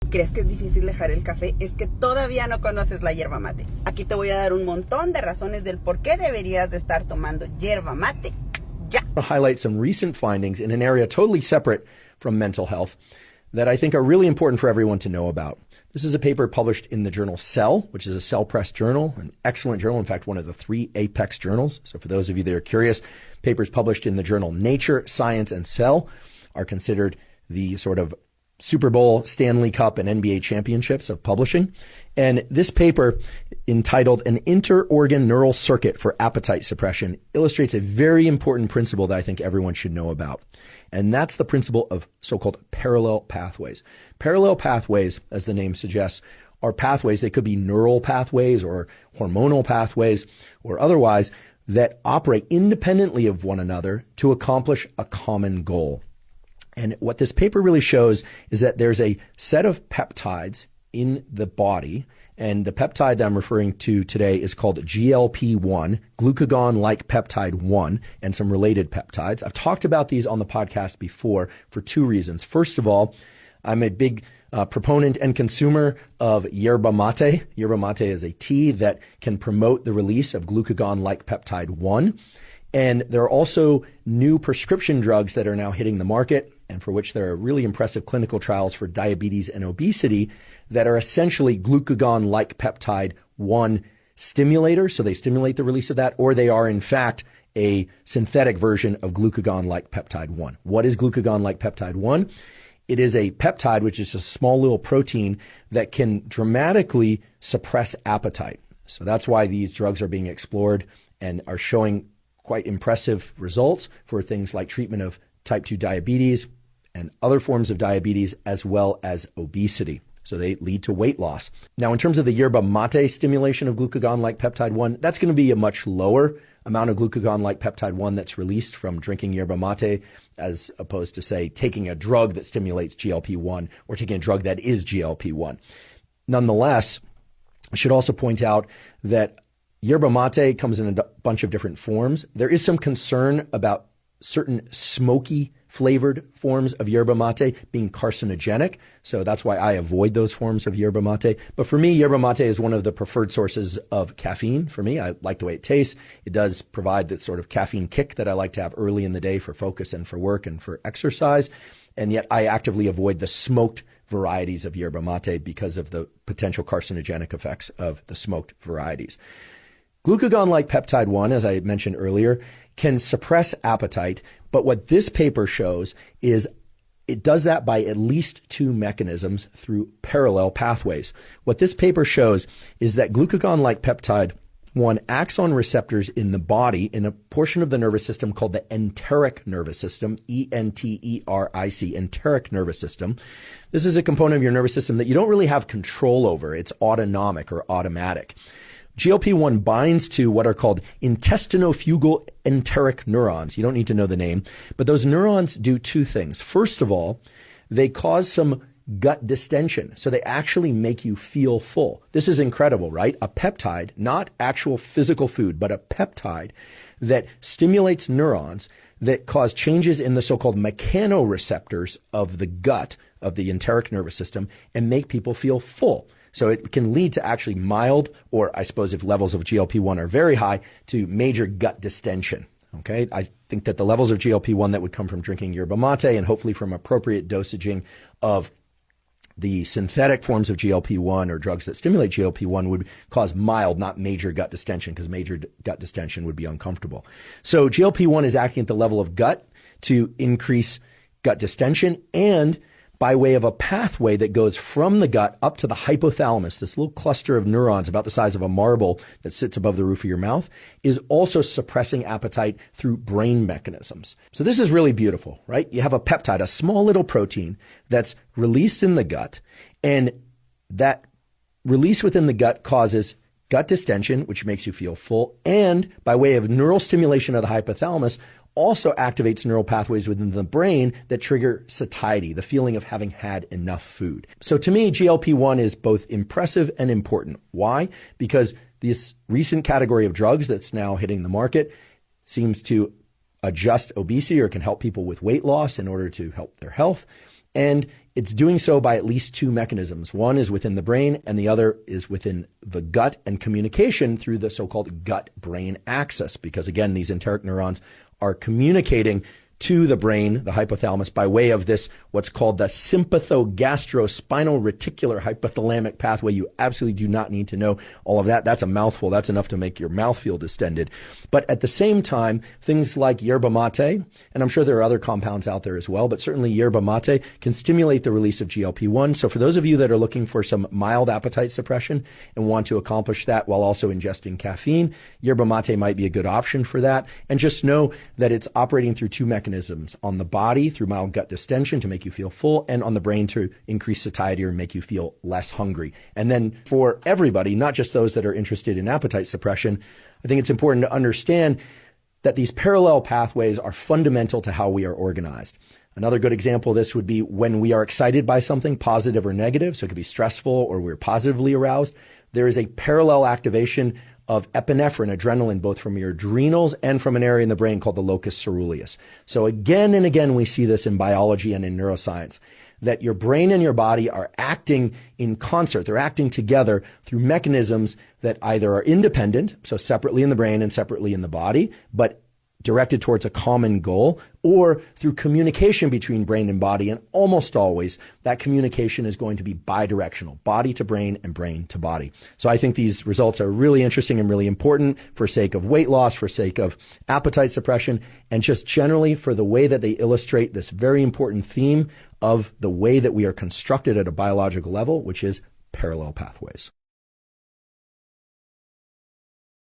¿Crees que es difícil dejar el café? Es que todavía no conoces la yerba mate. Aquí te voy a dar un montón de razones del por qué deberías de estar tomando yerba mate ya. I'll highlight some recent findings in an area totally separate from mental health that I think are really important for everyone to know about. This is a paper published in the journal Cell, which is a Cell Press journal, an excellent journal, in fact, one of the 3 apex journals. So for those of you that are curious, papers published in the journal Nature, Science, and Cell are considered the sort of Super Bowl, Stanley Cup, and NBA championships of publishing. And this paper, entitled An Inter-Organ Neural Circuit for Appetite Suppression, illustrates a very important principle that I think everyone should know about. And that's the principle of so-called parallel pathways. Parallel pathways, as the name suggests, are pathways. They could be neural pathways or hormonal pathways or otherwise that operate independently of one another to accomplish a common goal. And what this paper really shows is that there's a set of peptides in the body, and the peptide that I'm referring to today is called GLP-1, glucagon-like peptide 1, and some related peptides. I've talked about these on the podcast before for 2 reasons. First of all, I'm a big proponent and consumer of yerba mate. Yerba mate is a tea that can promote the release of glucagon-like peptide 1. And there are also new prescription drugs that are now hitting the market, and for which there are really impressive clinical trials for diabetes and obesity that are essentially glucagon-like peptide 1 stimulators. So they stimulate the release of that, or they are in fact a synthetic version of glucagon-like peptide 1. What is glucagon-like peptide 1? It is a peptide, which is a small little protein that can dramatically suppress appetite. So that's why these drugs are being explored and are showing quite impressive results for things like treatment of type 2 diabetes and other forms of diabetes, as well as obesity. So they lead to weight loss. Now, in terms of the yerba mate stimulation of glucagon-like peptide 1, that's going to be a much lower amount of glucagon-like peptide 1 that's released from drinking yerba mate, as opposed to, say, taking a drug that stimulates GLP-1 or taking a drug that is GLP-1. Nonetheless, I should also point out that yerba mate comes in a bunch of different forms. There is some concern about certain smoky flavored forms of yerba mate being carcinogenic. So that's why I avoid those forms of yerba mate. But for me, yerba mate is one of the preferred sources of caffeine. For me, I like the way it tastes. It does provide that sort of caffeine kick that I like to have early in the day for focus and for work and for exercise. And yet I actively avoid the smoked varieties of yerba mate because of the potential carcinogenic effects of the smoked varieties. Glucagon-like peptide 1, as I mentioned earlier, can suppress appetite, but what this paper shows is it does that by at least 2 mechanisms through parallel pathways. What this paper shows is that glucagon-like peptide 1 acts on receptors in the body in a portion of the nervous system called the enteric nervous system, E-N-T-E-R-I-C, enteric nervous system. This is a component of your nervous system that you don't really have control over. It's autonomic or automatic. GLP-1 binds to what are called intestinofugal enteric neurons. You don't need to know the name, but those neurons do 2 things. First of all, they cause some gut distension. So they actually make you feel full. This is incredible, right? A peptide, not actual physical food, but a peptide that stimulates neurons that cause changes in the so-called mechanoreceptors of the gut, of the enteric nervous system, and make people feel full. So it can lead to actually mild, or I suppose if levels of GLP-1 are very high, to major gut distension. Okay, I think that the levels of GLP-1 that would come from drinking yerba mate and hopefully from appropriate dosaging of the synthetic forms of GLP-1 or drugs that stimulate GLP-1 would cause mild, not major gut distension, because major gut distension would be uncomfortable. So GLP-1 is acting at the level of gut to increase gut distension, and by way of a pathway that goes from the gut up to the hypothalamus, this little cluster of neurons about the size of a marble that sits above the roof of your mouth, is also suppressing appetite through brain mechanisms. So this is really beautiful, right? You have a peptide, a small little protein that's released in the gut, and that release within the gut causes gut distension, which makes you feel full, and by way of neural stimulation of the hypothalamus, also activates neural pathways within the brain that trigger satiety, the feeling of having had enough food. So to me, GLP-1 is both impressive and important. Why? Because this recent category of drugs that's now hitting the market seems to adjust obesity or can help people with weight loss in order to help their health. And It's doing so by at least two mechanisms. One is within the brain and the other is within the gut and communication through the so-called gut-brain axis. Because again, these enteric neurons are communicating to the brain, the hypothalamus, by way of this, what's called the sympathogastrospinal reticular hypothalamic pathway. You absolutely do not need to know all of that. That's a mouthful. That's enough to make your mouth feel distended. But at the same time, things like yerba mate, and I'm sure there are other compounds out there as well, but certainly yerba mate can stimulate the release of GLP-1. So for those of you that are looking for some mild appetite suppression and want to accomplish that while also ingesting caffeine, yerba mate might be a good option for that. And just know that it's operating through two mechanisms: on the body through mild gut distension to make you feel full, and on the brain to increase satiety or make you feel less hungry. And then for everybody, not just those that are interested in appetite suppression, I think it's important to understand that these parallel pathways are fundamental to how we are organized. Another good example of this would be when we are excited by something, positive or negative, so it could be stressful or we're positively aroused. There is a parallel activation of epinephrine, adrenaline, both from your adrenals and from an area in the brain called the locus ceruleus. So again and again, we see this in biology and in neuroscience, that your brain and your body are acting in concert. They're acting together through mechanisms that either are independent, so separately in the brain and separately in the body, but directed towards a common goal, or through communication between brain and body. And almost always that communication is going to be bidirectional, body to brain and brain to body. So I think these results are really interesting and really important for sake of weight loss, for sake of appetite suppression, and just generally for the way that they illustrate this very important theme of the way that we are constructed at a biological level, which is parallel pathways.